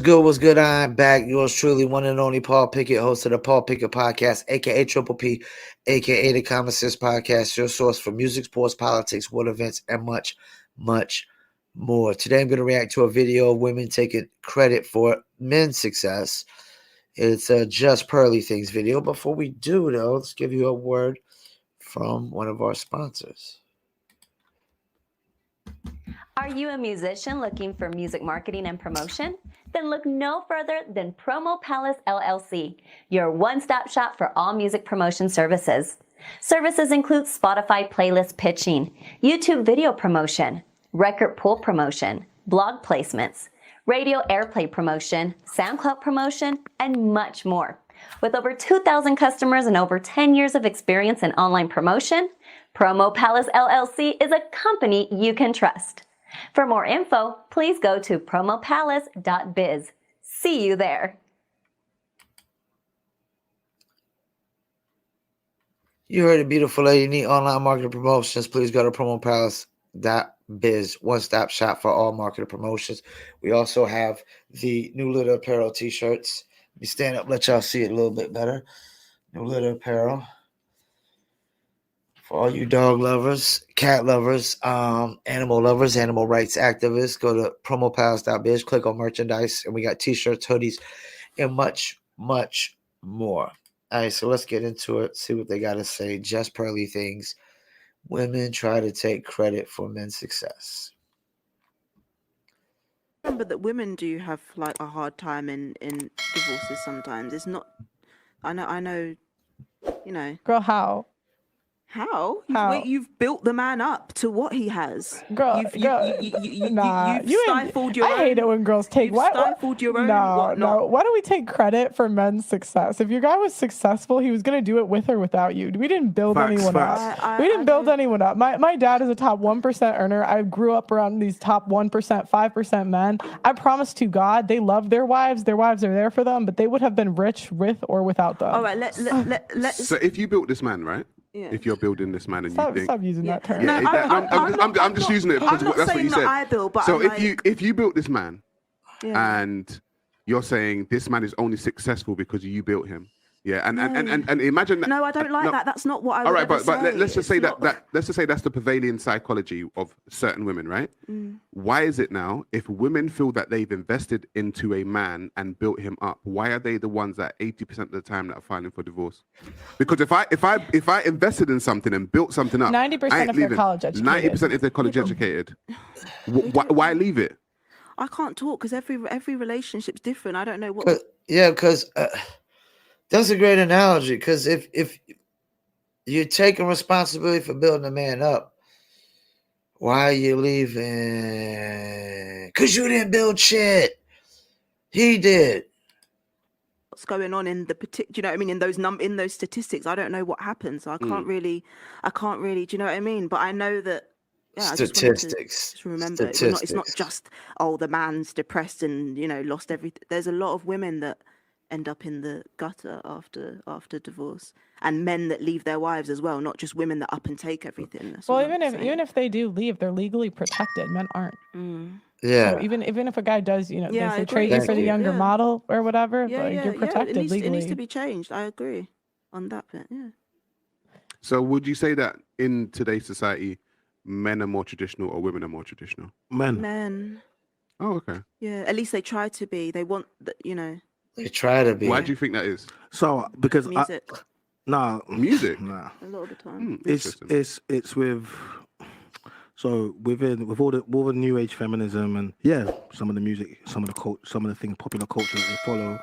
good? What's good? I'm back. Yours truly, one and only Paul Pickett, host of the Paul Pickett Podcast, aka Triple P, aka the Common Sense Podcast, your source for music, sports, politics, world events, and much, much more. Today, I'm going to react to a video of women taking credit for men's success. It's a Just Pearly Things video. Before we do, though, let's give you a word from one of our sponsors. Are you a musician looking for music marketing and promotion? Then look no further than Promo Palace LLC, your one-stop shop for all music promotion services. Services include Spotify playlist pitching, YouTube video promotion, record pool promotion, blog placements, radio airplay promotion, SoundCloud promotion, and much more. With over 2,000 customers and over 10 years of experience in online promotion, Promo Palace LLC is a company you can trust. For more info, please go to promopalace.biz. See you there. You heard it, beautiful lady. Need online marketing promotions? Please go to promopalace.biz, one-stop shop for all marketing promotions. We also have the New Litter Apparel t-shirts. Let me stand up, let y'all see it a little bit better. New Litter Apparel. For all you dog lovers, cat lovers, animal lovers, animal rights activists, go to promopalace.biz, click on merchandise, and we got t-shirts, hoodies, and much, much more. All right, so let's get into it, see what they got to say. Just Pearly Things. Women try to take credit for men's success. Remember that women do have like a hard time in divorces sometimes. It's not, I know, you know. Girl, how? How? How? You've built the man up to what he has. Girl, You've stifled your own. I hate it when girls take. You've stifled your own. No. Why do we take credit for men's success? If your guy was successful, he was gonna do it with or without you. We didn't build anyone up. We didn't build anyone up. My dad is a top 1% earner. I grew up around these top 1%, 5% men. I promise to God, they love their wives. Their wives are there for them, but they would have been rich with or without them. All right, let's. So if you built this man, right? Yeah. If you're building this man and stop, you think, stop using that term. Yeah, I'm just using it because that's what you said. I build, but so if you built this man, and you're saying this man is only successful because you built him, and imagine that. No, I don't like that. That's not what I would all right, but say. let's just say let's just say that's the prevailing psychology of certain women, right? Why is it now if women feel that they've invested into a man and built him up, why are they the ones that 80% of the time that are filing for divorce? Because if I invested in something and built something up, 90% if they're college educated. 90% if they're college educated, why leave it? I can't talk because every relationship's different. I don't know what. Because that's a great analogy. Because if you're taking responsibility for building a man up, why are you leaving? Because you didn't build shit. He did. What's going on in the particular? Do you know what I mean? In those statistics, I don't know what happens. So I can't really. Do you know what I mean? But I know that. Yeah, Statistics. Just remember, it's not just the man's depressed and lost everything. There's a lot of women that end up in the gutter after divorce, and men that leave their wives as well, not just women that up and take everything. That's well, even if they do leave, they're legally protected. Men aren't. Yeah. So even if a guy does, they say trade you for the younger model or whatever, you're protected legally. It needs to be changed. I agree on that bit. Yeah. So would you say that in today's society, men are more traditional or women are more traditional? Men. Oh, okay. Yeah, at least they try to be. They want They try to be. Why do you think that is? So because music. Music. Nah. A lot of the time. It's with. So with all the new age feminism and some of the music, some of the things, popular culture that they follow,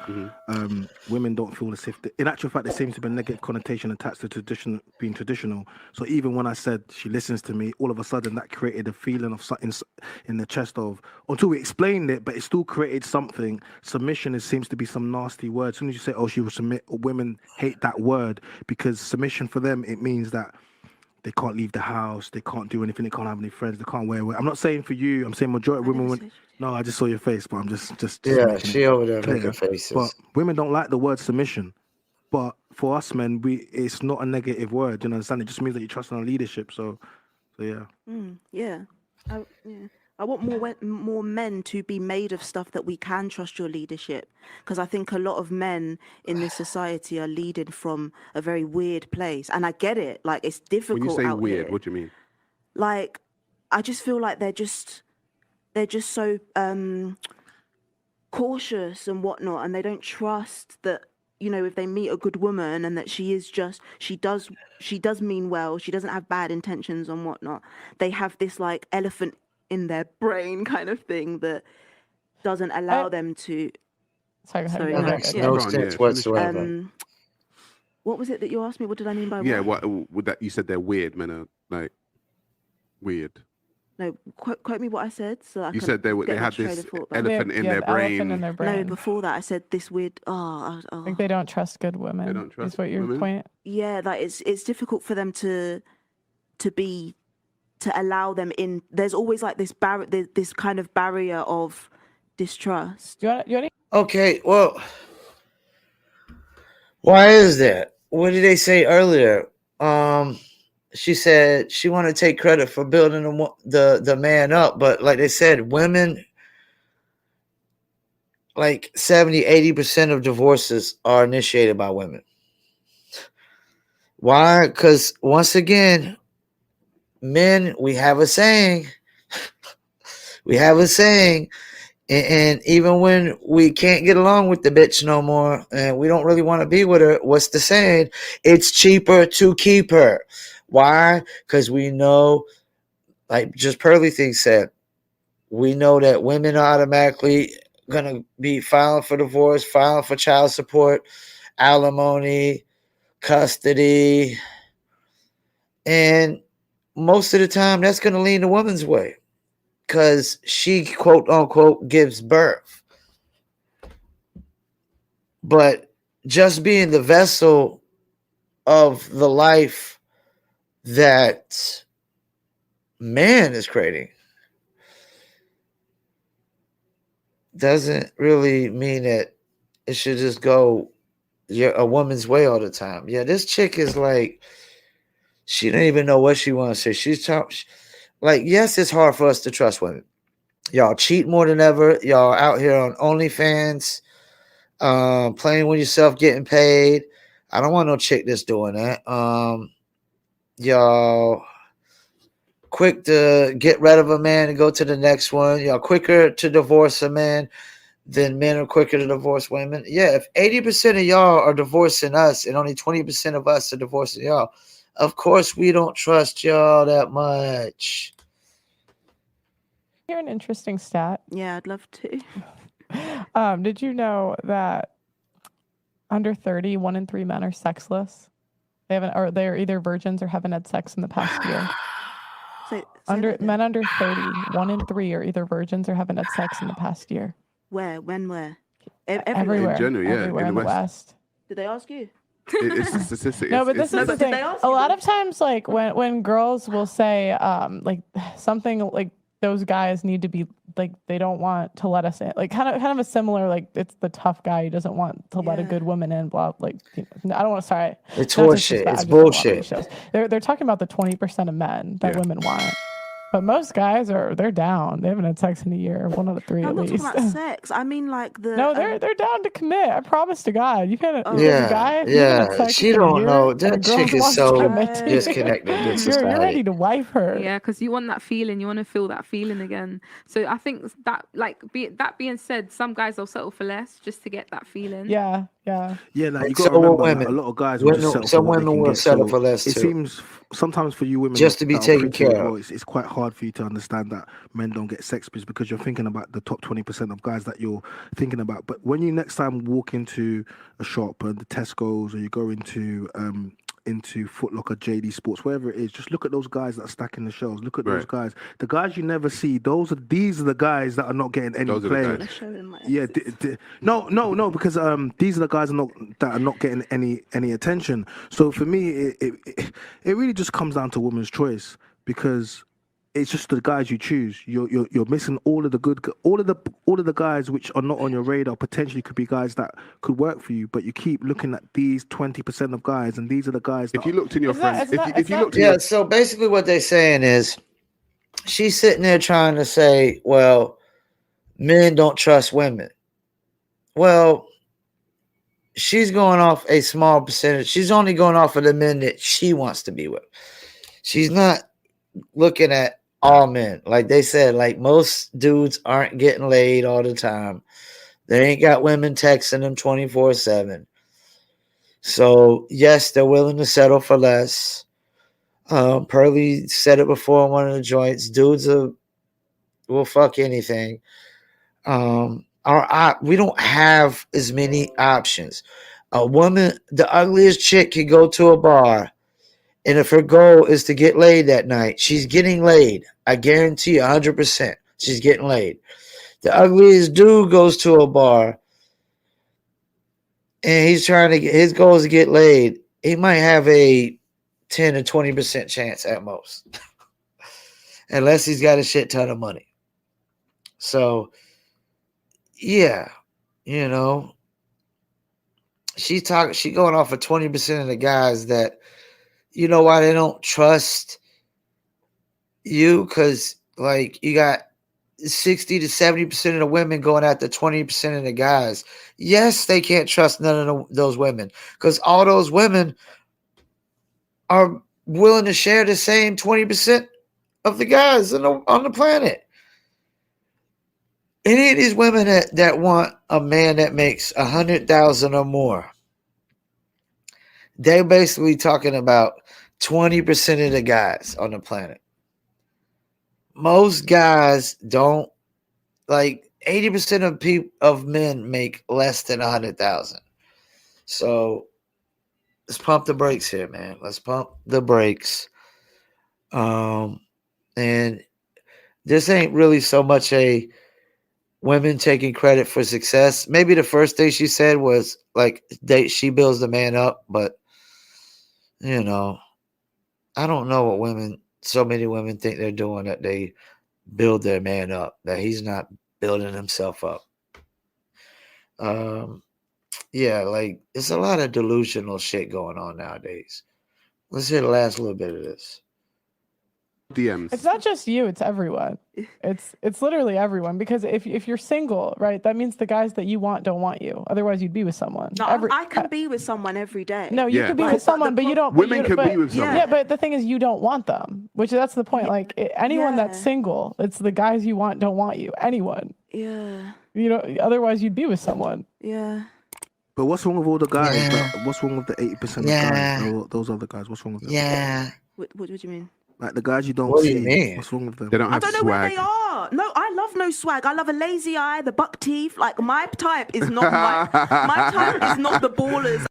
women don't feel as if in actual fact there seems to be a negative connotation attached to being traditional. So even when I said she listens to me, all of a sudden that created a feeling of something in the chest of, until we explained it, but it still created something. Submission seems to be some nasty word. As soon as you say, she will submit, women hate that word because submission for them, it means that they can't leave the house, they can't do anything, they can't have any friends, they can't wear. I'm not saying for you, I'm saying majority of women. No, I just saw your face, but I'm just yeah, she over there making faces. But women don't like the word submission. But for us men, it's not a negative word, you understand? It just means that you trust in our leadership. So yeah. Yeah. I want more men to be made of stuff that we can trust your leadership, because I think a lot of men in this society are leading from a very weird place, and I get it. Like, it's difficult. When you say out weird, here. what do you mean? Like, I just feel like they're just so cautious and whatnot, and they don't trust that, you know, if they meet a good woman and that she does mean well, she doesn't have bad intentions and whatnot. They have this like elephant in their brain kind of thing that doesn't allow them to. Sorry, go Sorry, ahead. no, Makes yeah. no Go on, sense yeah, whatsoever. What was it that you asked me? What did I mean by Yeah, what? what would that? You said they're weird. Men are like weird. No, quote me what I said. So You said they had this elephant in Yeah, their the brain. elephant in their brain. No, before that I said this weird. Like they don't trust good women. They don't trust is what your women? point? Yeah, like it's difficult for them to allow them in. There's always like this kind of barrier of distrust. You want Okay, well, why is that? What did they say earlier? She said she wanted to take credit for building the man up, but like they said, women, like 70-80% of divorces are initiated by women. Why? Because once again, men, we have a saying. And even when we can't get along with the bitch no more and we don't really want to be with her, what's the saying? It's cheaper to keep her. Why? Because we know, like just Pearly Thing said, we know that women are automatically going to be filing for divorce, filing for child support, alimony, custody. And most of the time, that's going to lean the woman's way because she, quote unquote, gives birth. But just being the vessel of the life that man is creating doesn't really mean that it should just go a woman's way all the time. Yeah, this chick is like, she don't even know what she wants to say. She's like, yes, it's hard for us to trust women. Y'all cheat more than ever. Y'all out here on OnlyFans, playing with yourself, getting paid. I don't want no chick that's doing that. Y'all quick to get rid of a man and go to the next one. Y'all quicker to divorce a man than men are quicker to divorce women. Yeah, if 80% of y'all are divorcing us and only 20% of us are divorcing y'all, of course we don't trust y'all that much. hear an interesting stat? Yeah, I'd love to. Did you know that under 30, 1 in 3 men are sexless? They're either virgins or haven't had sex in the past year. Men under 30, 1 in 3 are either virgins or haven't had sex in the past year. Where? When? Where? Everywhere. In general, yeah, Everywhere in the West. Did they ask you? It's a statistic. No, but this is the thing. A lot of times, like when girls will say, like something like those guys need to be like they don't want to let us in, like kind of a similar, like it's the tough guy who doesn't want to let a good woman in. Blah, like I don't want to. Sorry, it's horseshit. It's bullshit. They're talking about the 20% of men that women want. But most guys they're down. They haven't had sex in a year. 1 out of 3 at least. I'm not talking about sex. I mean like the. No, they're down to commit. I promise to God. You can't. Yeah. She don't know. That chick is so disconnected with society. You're ready to wife her. Yeah, because you want that feeling. You want to feel that feeling again. So I think that, that being said, some guys will settle for less just to get that feeling. Yeah. Like you got to so remember, women. Like, a lot of guys will just settle some for what women they will can get. settle for less It too. seems sometimes for you women just to be taken care of. It's quite hard for you to understand that men don't get sex because you're thinking about the top 20% of guys that you're thinking about. But when you next time walk into a shop and the Tesco's, or you go into Foot Locker, JD Sports, wherever it is, just look at those guys that are stacking the shelves. Look at those guys. The guys you never see. These are the guys that are not getting any play. Yeah, no, because these are the guys that are not getting any attention. So for me, it really just comes down to women's choice, because it's just the guys you choose. You're missing all of the guys which are not on your radar. Potentially could be guys that could work for you, but you keep looking at these 20% of guys, and these are the guys. If you looked in your friends, So basically what they're saying is, she's sitting there trying to say, well, men don't trust women. Well, she's going off a small percentage. She's only going off of the men that she wants to be with. She's not looking at all men. Like they said, like most dudes aren't getting laid all the time. They ain't got women texting them 24/7. So yes, they're willing to settle for less. Pearly said it before in one of the joints. Dudes will fuck anything. We don't have as many options. A woman, the ugliest chick, can go to a bar, and if her goal is to get laid that night, she's getting laid. I guarantee you 100% she's getting laid. The ugliest dude goes to a bar, and he's trying to get, his goal is to get laid. He might have a 10 to 20% chance at most, unless he's got a shit ton of money. So, yeah, you know, she going off of 20% of the guys that, you know why they don't trust you? Because, like, you got 60 to 70% of the women going after 20% of the guys. Yes, they can't trust none of those women because all those women are willing to share the same 20% of the guys on the planet. Any of these women that want a man that makes 100,000 or more, they're basically talking about 20% of the guys on the planet. Most guys don't, like 80% of men make less than 100,000. So let's pump the brakes here, man. Let's pump the brakes. And this ain't really so much a women taking credit for success. Maybe the first thing she said was like she builds the man up, but you know, I don't know what so many women think they're doing, that they build their man up, that he's not building himself up. Yeah, like it's a lot of delusional shit going on nowadays. Let's hear the last little bit of this. DMs. It's not just you, it's everyone. It's literally everyone, because if you're single, right, that means the guys that you want don't want you. Otherwise you'd be with someone. No, I can be with someone every day. No, you could be with someone, but you don't. Women can be with someone. Yeah, but the thing is, you don't want them, that's the point. Like anyone that's single, it's the guys you want don't want you. Anyone. Yeah. You know, otherwise you'd be with someone. Yeah. But what's wrong with all the guys? What's wrong with the 80% of guys? Those other guys, what's wrong with them? Yeah. What do you mean? Like the guys you don't What do see. you mean? What's wrong with them? They don't have I don't know swag. where they are. No, I love no swag. I love a lazy eye, the buck teeth. Like my type is not my type is not the ballers.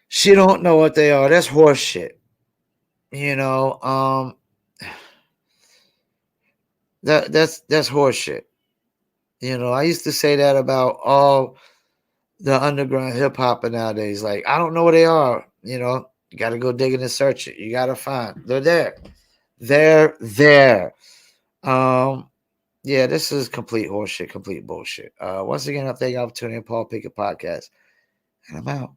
She don't know what they are. That's horse shit. You know, that's horse shit. You know, I used to say that about all the underground hip hop nowadays. Like, I don't know where they are. You know, you got to go digging and search it. You got to find. They're there. They're there. Yeah, this is complete horseshit, complete bullshit. Once again, I thank you for tuning in, Paul Pickett Podcast, and I'm out.